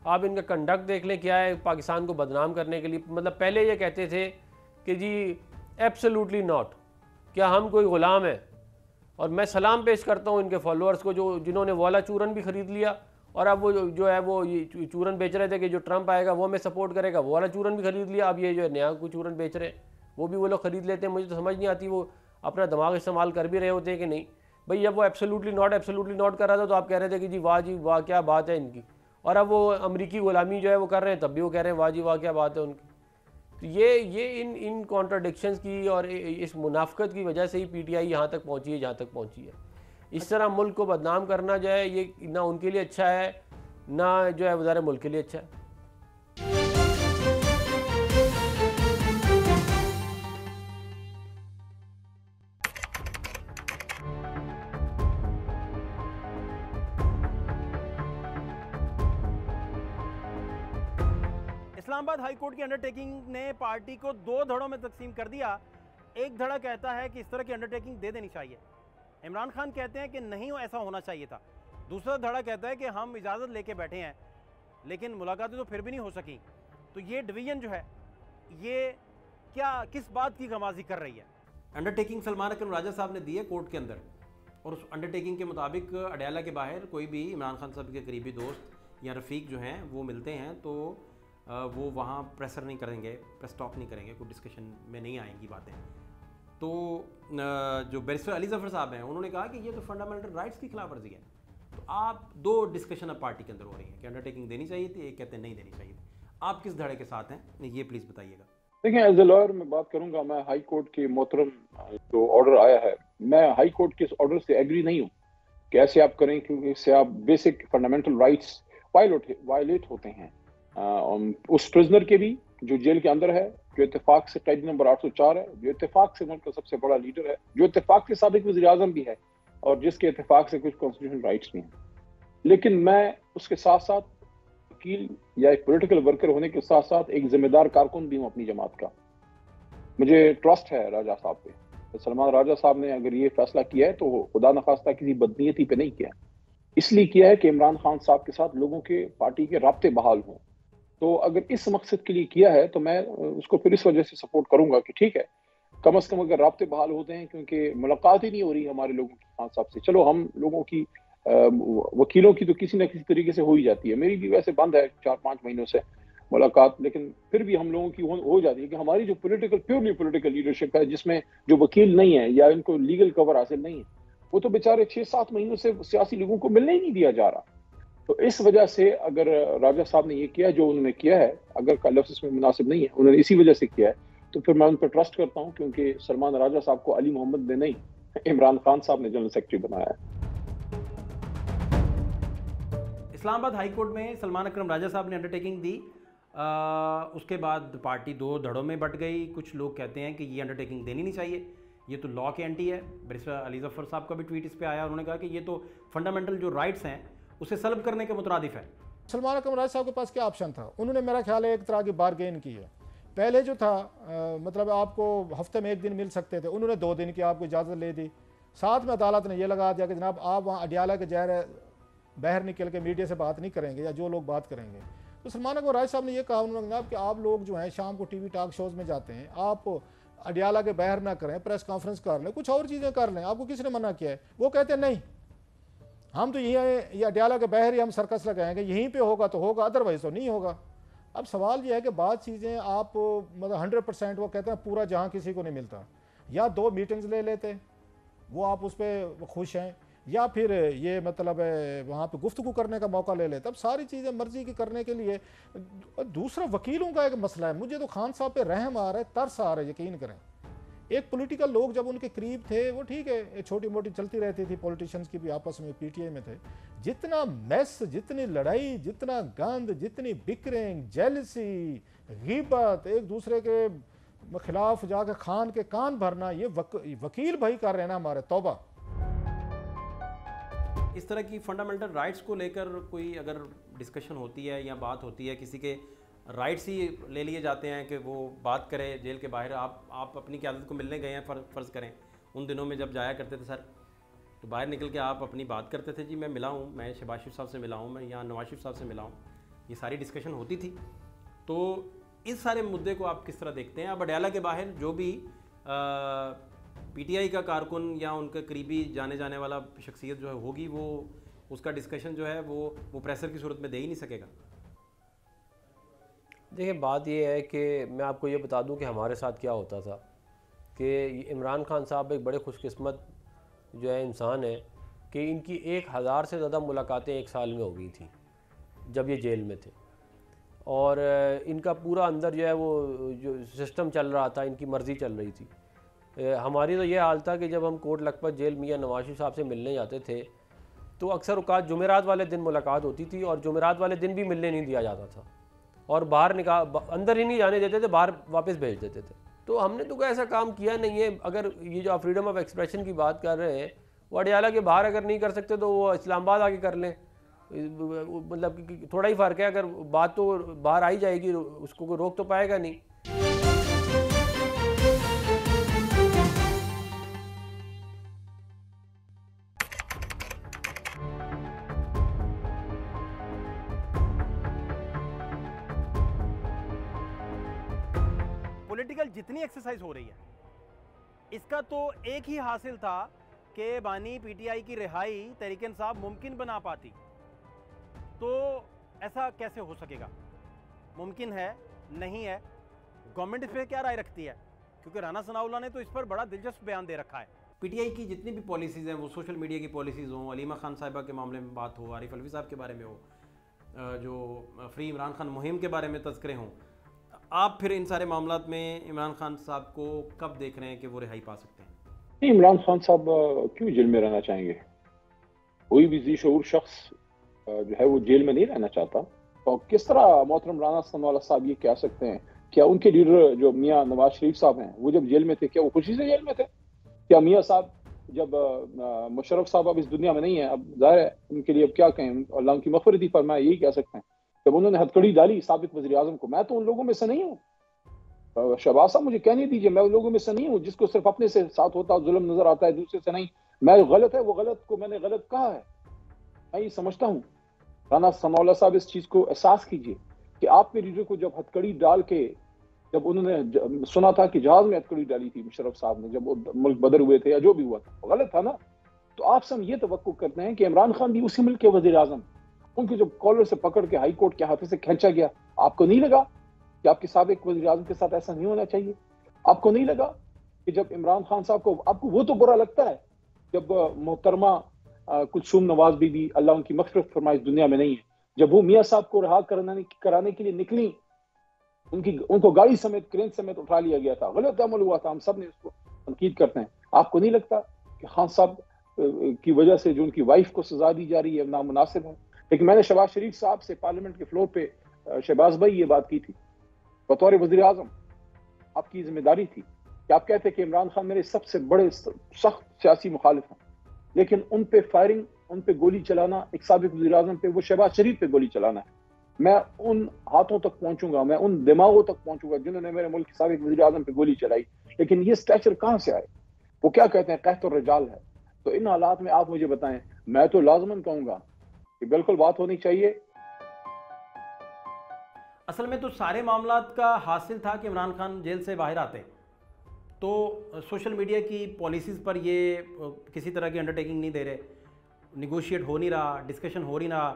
आप इनका कंडक्ट देख लें क्या है पाकिस्तान को बदनाम करने के लिए। मतलब पहले ये कहते थे कि जी एब्सोल्युटली नॉट, क्या हम कोई ग़ुलाम है। और मैं सलाम पेश करता हूँ इनके फॉलोअर्स को जो जिन्होंने वाला चूरन भी ख़रीद लिया, और अब वो जो है वो ये चूरन बेच रहे थे कि जो ट्रंप आएगा वो हमें सपोर्ट करेगा, वो वाला चूरन भी ख़रीद लिया। अब ये जो है नया कोई चूरन बेच रहे हैं वो भी वो लोग ख़रीद लेते हैं। मुझे तो समझ नहीं आती वो अपना दिमाग इस्तेमाल कर भी रहे होते हैं कि नहीं। भाई जब वो एब्सोल्युटली नॉट कर रहा था तो आप कह रहे थे कि जी वाह क्या बात है इनकी, और अब वो अमरीकी ग़ुलामी जो है वो कर रहे हैं तब भी वो कह रहे हैं वाह जी वाह क्या बात है उनकी। तो ये इन कॉन्ट्राडिक्शंस की और इस मुनाफकत की वजह से ही पीटीआई यहाँ तक पहुँची है जहाँ तक पहुँची है। इस तरह मुल्क को बदनाम करना जो है ये ना उनके लिए अच्छा है ना जो है वज़ारे मुल्क के लिए अच्छा है। इस्लामाबाद हाई कोर्ट की अंडरटेकिंग ने पार्टी को दो धड़ों में तकसीम कर दिया। एक धड़ा कहता है कि इस तरह की अंडरटेकिंग दे देनी चाहिए, इमरान खान कहते हैं कि नहीं ऐसा होना चाहिए था। दूसरा धड़ा कहता है कि हम इजाज़त लेके बैठे हैं लेकिन मुलाकातें तो फिर भी नहीं हो सकी। तो ये डिवीजन जो है ये क्या किस बात की गमाजी कर रही है? अंडरटेकिंग सलमान अकरम राजा साहब ने दी है कोर्ट के अंदर, और उस अंडरटेकिंग के मुताबिक अडयाला के बाहर कोई भी इमरान खान साहब के करीबी दोस्त या रफ़ीक जो हैं वो मिलते हैं तो वो वहाँ प्रेशर नहीं करेंगे, प्रेस टॉक नहीं करेंगे, कोई डिस्कशन में नहीं आएंगी बातें। तो जो बैरिस्टर अली ज़फ़र साहब हैं उन्होंने कहा कि ये तो फंडामेंटल राइट्स की खिलाफ वर्जी है। तो आप दो डिस्कशन अब पार्टी के अंदर हो रही हैं कि अंडरटेकिंग देनी चाहिए थी, एक कहते हैं नहीं देनी चाहिए थी। आप किस धड़े के साथ हैं, ये प्लीज़ बताइएगा। देखिए, एज ए लॉयर मैं बात करूंगा, मैं हाई कोर्ट के मोहतरम जो ऑर्डर आया है, मैं हाई कोर्ट के इस ऑर्डर से एग्री नहीं हूँ कि ऐसे आप करें, क्योंकि इससे आप बेसिक फंडामेंटल राइट्स वायलेट होते हैं। उस प्रिजनर के भी जो जेल के अंदर है, जो इत्तेफाक से कैदी नंबर 804 है, जो इत्तेफाक से मुल्क का सबसे बड़ा लीडर है, जो इत्तेफाक के साबिक वज़ीर आज़म भी है और जिसके इत्तेफाक से कुछ कॉन्स्टिट्यूशनल राइट्स भी हैं। लेकिन मैं उसके साथ साथ वकील या एक पॉलिटिकल वर्कर होने के साथ साथ एक जिम्मेदार कारकुन भी हूँ अपनी जमात का। मुझे ट्रस्ट है राजा साहब पे। तो सलमान राजा साहब ने अगर ये फैसला किया है तो खुदा न खास्ता किसी बदनीयती पे नहीं किया, इसलिए किया है कि इमरान खान साहब के साथ लोगों के पार्टी के राब्ते बहाल हों। तो अगर इस मकसद के लिए किया है तो मैं उसको फिर इस वजह से सपोर्ट करूंगा कि ठीक है, कम से कम अगर राब्ते बहाल होते हैं, क्योंकि मुलाकात ही नहीं हो रही हमारे लोगों की खान साहब से। चलो हम लोगों की वकीलों की तो किसी न किसी तरीके से हो ही जाती है, मेरी भी वैसे बंद है 4-5 महीनों से मुलाकात, लेकिन फिर भी हम लोगों की हो जाती है कि हमारी जो प्योरली पॉलिटिकल लीडरशिप है, जिसमें जो वकील नहीं है या इनको लीगल कवर हासिल नहीं है, वो तो बेचारे 6-7 महीनों से सियासी लोगों को मिलने ही नहीं दिया जा रहा। तो इस वजह से अगर राजा साहब ने ये किया जो उन्होंने किया है, अगर का लफ्ज़ इसमें मुनासिब नहीं है, उन्होंने इसी वजह से किया है, तो फिर मैं उन पर ट्रस्ट करता हूँ, क्योंकि सलमान राजा साहब को अली मोहम्मद ने नहीं, इमरान खान साहब ने जनरल सेक्रेटरी बनाया है। इस्लामाबाद हाई कोर्ट में सलमान अकरम राजा साहब ने अंडरटेकिंग दी, उसके बाद पार्टी दो धड़ों में बट गई। कुछ लोग कहते हैं कि ये अंडरटेकिंग देनी नहीं चाहिए, ये तो लॉ के एंटी है। बैरिस्टर अली ज़फ़र साहब का भी ट्वीट इस पे आया, उन्होंने कहा कि ये तो फंडामेंटल जो राइट्स हैं उसे सल्ब करने के मुतरादिफ है। सलमान अकरम राजा साहब के पास क्या ऑप्शन था? उन्होंने मेरा ख्याल है एक तरह की बारगेन की है। पहले जो था मतलब आपको हफ्ते में 1 दिन मिल सकते थे, उन्होंने 2 दिन की आपको इजाज़त ले दी। साथ में अदालत ने यह लगा दिया कि जनाब आप वहाँ अडयाला के बाहर निकल के मीडिया से बात नहीं करेंगे या जो लोग बात करेंगे। तो सलमान अकरम राजा साहब ने यह कहा उन्होंने जनाब कि आप लोग जो हैं शाम को टीवी टॉक शोज़ में जाते हैं, आप अडयाला के बाहर ना करें, प्रेस कॉन्फ्रेंस कर लें, कुछ और चीज़ें कर लें, आपको किसने मना किया है? वो कहते हैं नहीं, हम तो ये अडयाला के बाहर ही हम सर्कस लगाएंगे, यहीं पे होगा तो होगा, अदरवाइज तो नहीं होगा। अब सवाल ये है कि बात चीज़ें आप मतलब 100% वो कहते हैं पूरा जहां किसी को नहीं मिलता, या 2 मीटिंग्स ले लेते वो आप उस पर खुश हैं, या फिर ये मतलब वहाँ पे गुफ्तगू करने का मौका ले लेते। अब सारी चीज़ें मर्जी की करने के लिए। दूसरा वकीलों का एक मसला है, मुझे तो खान साहब पे रहम आ रहा है, तरस आ रहा है, यकीन करें। एक पॉलिटिकल लोग जब उनके करीब थे वो ठीक है, छोटी मोटी चलती रहती थी, पॉलिटिशियंस की भी आपस में, पीटीआई में थे। जितना मैस, जितनी लड़ाई, जितना गंद, जितनी बिकरिंग, जेलसी, गीबत, एक दूसरे के खिलाफ जाकर खान के कान भरना, ये वकील भाई कर रहे हैं ना हमारे, तौबा। इस तरह की फंडामेंटल राइट्स को लेकर कोई अगर डिस्कशन होती है या बात होती है, किसी के राइट्स ही ले लिए जाते हैं कि वो बात करे जेल के बाहर। आप अपनी क़यादत को मिलने गए हैं, फ़र्ज़ करें उन दिनों में जब जाया करते थे सर, तो बाहर निकल के आप अपनी बात करते थे, जी मैं मिला हूँ, मैं शहबाज शरीफ साहब से मिला हूँ, मैं यहाँ नवाज शरीफ साहब से मिला हूँ, ये सारी डिस्कशन होती थी। तो इस सारे मुद्दे को आप किस तरह देखते हैं? अब अडयाला के बाहर जो भी पीटीआई का कारकुन या उनके करीबी जाने जाने वाला शख्सियत जो है होगी, वो उसका डिस्कशन जो है वो प्रेशर की सूरत में दे ही नहीं सकेगा। देखिए, बात ये है कि मैं आपको ये बता दूं कि हमारे साथ क्या होता था कि इमरान खान साहब एक बड़े खुशकिस्मत जो है इंसान है कि इनकी 1000 से ज़्यादा मुलाकातें 1 साल में हो गई थी जब ये जेल में थे, और इनका पूरा अंदर जो है वो जो सिस्टम चल रहा था, इनकी मर्ज़ी चल रही थी। हमारी तो ये हाल था कि जब हम कोट लखपत जेल मियां नवाज शरीफ साहब से मिलने जाते थे तो अक्सर औकात जुमेरात वाले दिन मुलाकात होती थी, और जुमेरात वाले दिन भी मिलने नहीं दिया जाता था, और बाहर अंदर ही नहीं जाने देते थे, बाहर वापस भेज देते थे। तो हमने तो कोई ऐसा काम किया नहीं है। अगर ये जो आप फ्रीडम ऑफ एक्सप्रेशन की बात कर रहे हैं, वो अडयाला के बाहर अगर नहीं कर सकते तो वो इस्लामाबाद आके कर लें, मतलब थोड़ा ही फ़र्क है। अगर बात तो बाहर आई जाएगी, उसको कोई रोक तो पाएगा नहीं। पॉलिटिकल जितनी एक्सरसाइज हो रही है, इसका तो एक ही हासिल था कि बानी पीटीआई की रिहाई तहरीक इंसाफ मुमकिन बना पाती। तो ऐसा कैसे हो सकेगा? मुमकिन है, नहीं है? गवर्नमेंट इस पर क्या राय रखती है? क्योंकि राना सनाउल्लाह ने तो इस पर बड़ा दिलचस्प बयान दे रखा है। पीटीआई की जितनी भी पॉलिसीज़ हैं, वो सोशल मीडिया की पॉलिसीज़ हों, अलीमा खान साहिबा के मामले में बात हो, आरिफ अलवी साहब के बारे में हो, जो फ्री इमरान खान मुहिम के बारे में तज़किरे हों, आप फिर इन सारे मामलात में इमरान खान साहब को कब देख रहे हैं कि वो रिहाई पा सकते हैं? नहीं, इमरान खान साहब क्यों जेल में रहना चाहेंगे? कोई भी जी शऊर शख्स जो है वो जेल में नहीं रहना चाहता। और किस तरह मोहतरम राना सनाउल्लाह साहब ये कह सकते हैं? क्या उनके लीडर जो मियाँ नवाज शरीफ साहब हैं, वो जब जेल में थे, क्या वो खुशी से जेल में थे? क्या मियाँ साहब जब मुशर्रफ साहब अब इस दुनिया में नहीं है, अब जाहिर है उनके लिए अब क्या कहें, अल्लाह उनकी मग़फ़िरत ही फरमाए, यही कह सकते हैं। जब उन्होंने हथकड़ी डाली साबिक़ वज़ीर आज़म को, मैं तो उन लोगों में से नहीं हूँ। शहबाज साहब मुझे कहने दीजिए, मैं उन लोगों में से नहीं हूँ जिसको सिर्फ अपने से साथ होता जुल्म नजर आता है, दूसरे से नहीं। मैं गलत है, वो गलत को मैंने गलत कहा है, मैं ये समझता हूँ। राना सनाउल्लाह साहब इस चीज को एहसास कीजिए कि आपके लीडर को जब हथकड़ी डाल के, जब उन्होंने सुना था कि जहाज में हथकड़ी डाली थी मुशर्रफ साहब ने, जब वो मुल्क बदर हुए थे या जो भी हुआ था, गलत था ना। तो आपसे हम ये तवक्को करते हैं कि इमरान खान भी उसी मुल्क के वजीर आजम, उनके जब कॉलर से पकड़ के हाई कोर्ट के हाथों से खींचा गया, आपको नहीं लगा कि आपके साबिक वज़ीर आज़म के साथ ऐसा नहीं होना चाहिए? आपको नहीं लगा कि जब इमरान खान साहब को, आपको वो तो बुरा लगता है जब मोहतरमा कुलसूम नवाज बीबी, अल्लाह उनकी मग़फ़िरत फरमाए, इस दुनिया में नहीं है, जब वो मियाँ साहब को रहा कराने के लिए निकली, उनको गाड़ी समेत, क्रेन समेत उठा लिया गया था, गलत अमल हुआ था, हम सब ने उसको तनकीद करते हैं। आपको नहीं लगता कि खान साहब की वजह से जो उनकी वाइफ को सजा दी जा रही है नामुनासिब है? लेकिन मैंने शहबाज शरीफ साहब से पार्लियामेंट के फ्लोर पे, शहबाज भाई ये बात की थी, बतौर वज़ीर आज़म आपकी जिम्मेदारी थी कि आप कहते कि इमरान खान मेरे सबसे बड़े सख्त सियासी मुखालिफ हैं, लेकिन उन पे फायरिंग, उन पे गोली चलाना, एक साबिक वज़ीर आज़म पे, वो शहबाज शरीफ पे गोली चलाना है। मैं उन हाथों तक पहुंचूंगा, मैं उन दिमागों तक पहुंचूंगा जिन्होंने मेरे मुल्क के साबिक वज़ीर आज़म पे गोली चलाई। लेकिन ये स्ट्रक्चर कहां से आए? वो क्या कहते हैं, कहत और रजाल है। तो इन हालात में आप मुझे बताएं, मैं तो लाजमन कहूंगा कि बिल्कुल बात होनी चाहिए। असल में तो सारे मामलात का हासिल था कि इमरान खान जेल से बाहर आते, तो सोशल मीडिया की पॉलिसीज़ पर ये किसी तरह की अंडरटेकिंग नहीं दे रहे, निगोशिएट हो नहीं रहा, डिस्कशन हो नहीं रहा,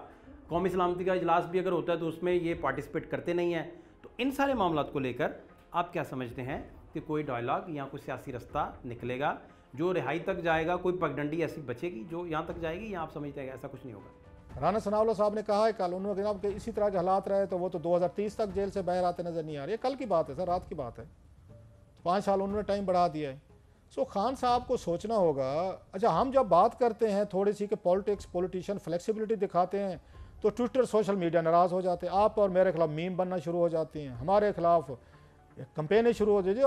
कौमी सलामती का इजलास भी अगर होता है तो उसमें ये पार्टिसिपेट करते नहीं हैं। तो इन सारे मामलात को लेकर आप क्या समझते हैं कि कोई डायलॉग या कोई सियासी रास्ता निकलेगा जो रिहाई तक जाएगा? कोई पगडंडी ऐसी बचेगी जो यहाँ तक जाएगी, या आप समझते हैं ऐसा कुछ नहीं होगा? राना सनाउल्लाह साहब ने कहा है कल, उन्होंने कहा कि इसी तरह के हालात रहे तो वो तो 2030 तक जेल से बाहर आते नजर नहीं आ रहे। कल की बात है सर, रात की बात है। 5 साल उन्होंने टाइम बढ़ा दिया है। सो खान साहब को सोचना होगा। अच्छा, हम जब बात करते हैं थोड़ी सी कि पॉलिटिक्स, पॉलिटिशियन फ्लेक्सिबिलिटी दिखाते हैं तो ट्विटर, सोशल मीडिया नाराज़ हो जाते हैं। आप और मेरे खिलाफ मीम बनना शुरू हो जाती हैं, हमारे खिलाफ कंपेनें शुरू हो जाती है।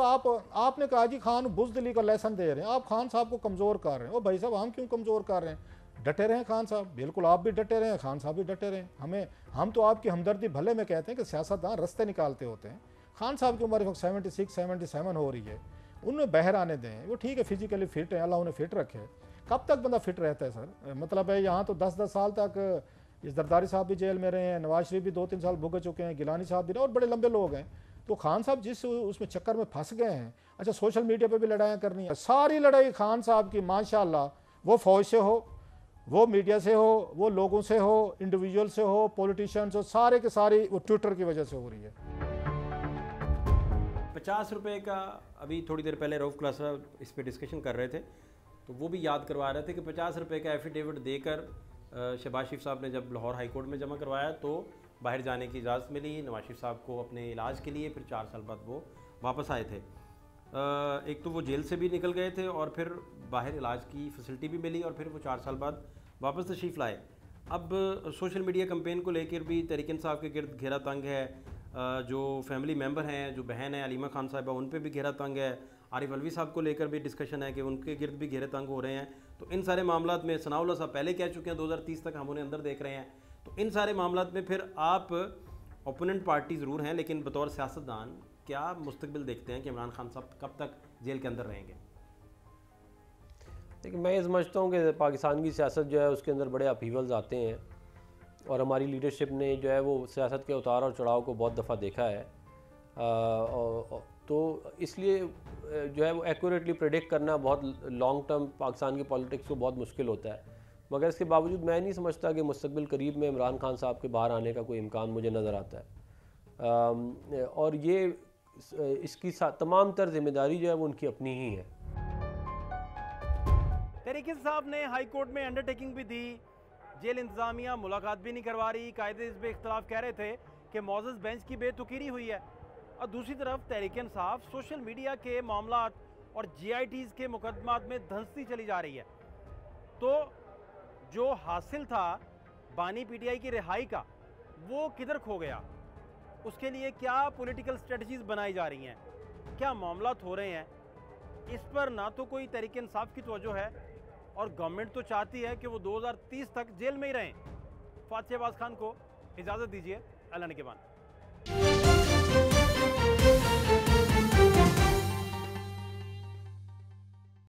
आपने कहा जी खान बुज़दिली का लेसन दे रहे हैं, आप खान साहब को कमज़ोर कर रहे हैं। ओ भाई साहब, हम क्यों कमज़ोर कर रहे हैं? डटे रहें खान साहब, बिल्कुल आप भी डटे रहें, खान साहब भी डटे रहें। हम तो आपकी हमदर्दी भले में कहते हैं कि सियासतदान रास्ते निकालते होते हैं। खान साहब की उम्र 76, 77 हो रही है, उन्हें बाहर आने दें। वो ठीक है, फिजिकली फिट है, अल्लाह उन्हें फिट रखे। कब तक बंदा फिट रहता है सर? मतलब है यहाँ तो 10-10 साल तक इस जरदारी साहब भी जेल में रहे हैं, नवाज शरीफ भी 2-3 साल भुगत चुके हैं, गिलानी साहब भी, और बड़े लंबे लोग हैं। तो खान साहब जिस उसमें चक्कर में फंस गए हैं। अच्छा, सोशल मीडिया पे भी लड़ाइयाँ करनी है, सारी लड़ाई खान साहब की माशाल्लाह, वो फौज से हो, वो मीडिया से हो, वो लोगों से हो, इंडिविजुअल से हो, पॉलिटिशियंस हो, सारे के सारे वो ट्विटर की वजह से हो रही है। 50 रुपये का, अभी थोड़ी देर पहले रऊफ़ क्लासा इस पर डिस्कशन कर रहे थे, तो वो भी याद करवा रहे थे कि 50 रुपये का एफिडेविट देकर शहबाज शरीफ साहब ने जब लाहौर हाई कोर्ट में जमा करवाया तो बाहर जाने की इजाज़त मिली नवाज शरीफ साहब को अपने इलाज के लिए। फिर 4 साल बाद वो वापस आए थे। एक तो वो जेल से भी निकल गए थे और फिर बाहर इलाज की फैसिलिटी भी मिली, और फिर वो 4 साल बाद वापस तशरीफ़ लाए। अब सोशल मीडिया कैंपेन को लेकर भी तहरीक इंसाफ के गिर्द घेरा तंग है। जो फैमिली मेम्बर हैं, जो बहन है अलीमा खान साहिबा, उन पे भी घेरा तंग है। आरिफ अलवी साहब को लेकर भी डिस्कशन है कि उनके गिर्द भी घेरे तंग हो रहे हैं। तो इन सारे मामलात में सनाउल्लाह साहब पहले कह चुके हैं 2030 तक हम उन्हें अंदर देख रहे हैं। तो इन सारे मामलात में फिर आप ओपोनेंट पार्टी ज़रूर हैं, लेकिन बतौर सियासतदान क्या मुस्तकबिल देखते हैं कि इमरान खान साहब कब तक जेल के अंदर रहेंगे? लेकिन मैं ये समझता हूँ कि पाकिस्तान की सियासत जो है उसके अंदर बड़े अपहीवल्स आते हैं, और हमारी लीडरशिप ने जो है वो सियासत के उतार और चढ़ाव को बहुत दफ़ा देखा है। तो इसलिए जो है वो एक्यूरेटली प्रेडिक्ट करना बहुत लॉन्ग टर्म पाकिस्तान की पॉलिटिक्स को बहुत मुश्किल होता है। मगर इसके बावजूद मैं नहीं समझता कि मुस्तकबिल करीब में इमरान खान साहब के बाहर आने का कोई इम्कान मुझे नज़र आता है। और ये इसकी तमाम तर जिम्मेदारी जो है वो उनकी अपनी ही है। तहरीक इंसाफ ने हाई कोर्ट में अंडरटेकिंग भी दी, जेल इंतजामिया मुलाकात भी नहीं करवा रही, कायदे इस पे इख्तलाफ कह रहे थे कि मौजूद बेंच की बेतुकीरी हुई है। और दूसरी तरफ तहरीक इंसाफ सोशल मीडिया के मामलात और GITs के मुकदमात में धंसती चली जा रही है। तो जो हासिल था बानी PTI की रिहाई का, वो किधर खो गया? उसके लिए क्या पॉलिटिकल स्ट्रेटजीज बनाई जा रही हैं, क्या मामलात हो रहे हैं, इस पर ना तो कोई तहरीक इंसाफ की तवज्जो है और गवर्नमेंट तो चाहती है कि वो 2030 तक जेल में ही रहें। फात शहबाज खान को इजाज़त दीजिए, अल्लाह ने के बाद।